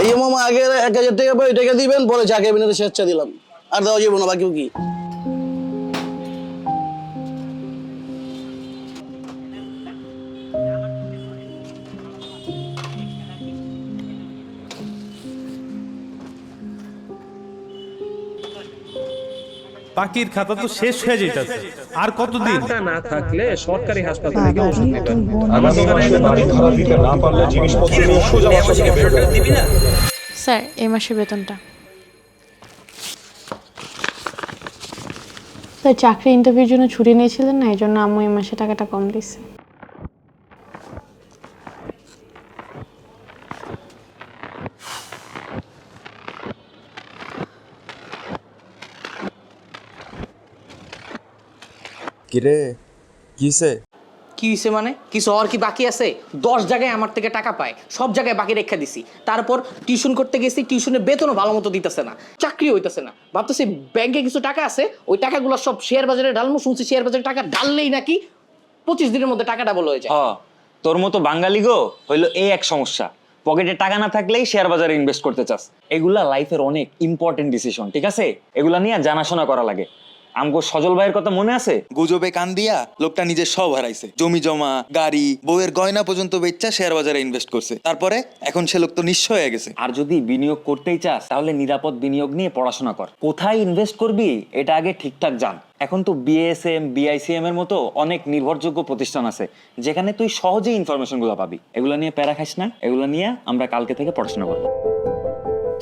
এই মামা আগে 1000 টাকা পাই, টাকা দিবেন, পরে চা ক্যাবিনেটে স্বেচ্ছা দিলাম, আর দেওয়া যাবো না, বাকিও কি। বাকির খাতা তো শেষ হয়ে যাইতেছে, আর কতদিন? টাকা না থাকলে সরকারি হাসপাতালে গিয়ে ওষুধ নিতে পারবে। আগামী মাসে বাড়ি ভাড়া দিতে না পারলে জিনিসপত্র নিয়ে সোজা বাসা থেকে বের হয়ে যাবে। স্যার এই মাসের বেতনটা। স্যার চাকরি ইন্টারভিউর জন্য ছুটি নিয়েছিলেন না, এই জন্য আম্মু এই মাসে টাকাটা কম দিচ্ছে। কিরে কিসে? কি হয়েছে মানে? কিছু আর কি বাকি আছে? 10 জায়গায় আমার থেকে টাকা পায়, সব জায়গায় বাকি রেখা দিছি। তারপর টিউশন করতে গেছি, টিউশনের বেতনও ভালো মতো দিতেছে না, চাকরি হইতেছে না। ভাবতেছি ব্যাংকে কিছু টাকা আছে, ওই টাকাগুলো সব শেয়ার বাজারে ঢালমু। শুনছি শেয়ার বাজারে টাকা ঢাললেই নাকি 25 দিনের মধ্যে টাকা ডাবল হয়ে যায়। তোর মতো বাঙালি গো হইলো এই এক সমস্যা, পকেটে টাকা না থাকলেই শেয়ার বাজারে ইনভেস্ট করতে চাস। এগুলা লাইফের অনেক ইম্পর্টেন্ট ডিসিশন, ঠিক আছে? এগুলা নিয়ে জানাশোনা করা লাগে। আমগো সজল ভাইয়ের কথা মনে আছে? গুজবে কান দিয়া লোকটা নিজের সব হারাইছে, জমি জমা, গাড়ি, বউয়ের গয়না পর্যন্ত বেচা শেয়ার বাজারে ইনভেস্ট করছে। তারপরে এখন সে লোক তো নিঃস্ব হয়ে গেছে। আর যদি বিনিয়োগ করতেই চাস তাহলে নিরাপদ বিনিয়োগ নিয়ে পড়াশোনা কর। কোথায় ইনভেস্ট করবি এটা আগে ঠিকঠাক জান। এখন তো বিএসএম, বিআইসিএম এর মতো অনেক নির্ভরযোগ্য প্রতিষ্ঠান আছে যেখানে তুই সহজেই ইনফরমেশন গুলো পাবি। এগুলো নিয়ে প্যারা খাস না, এগুলো নিয়ে আমরা কালকে থেকে পড়াশোনা করব।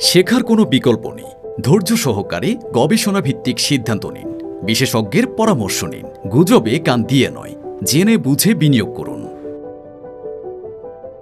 শেখার কোনো বিকল্প নেই। ধৈর্য সহকারে গবেষণা ভিত্তিক সিদ্ধান্ত নিন, বিশেষজ্ঞের পরামর্শ নিন। গুজবে কান দিয়ে নয়, জেনে বুঝে বিনিয়োগ করুন।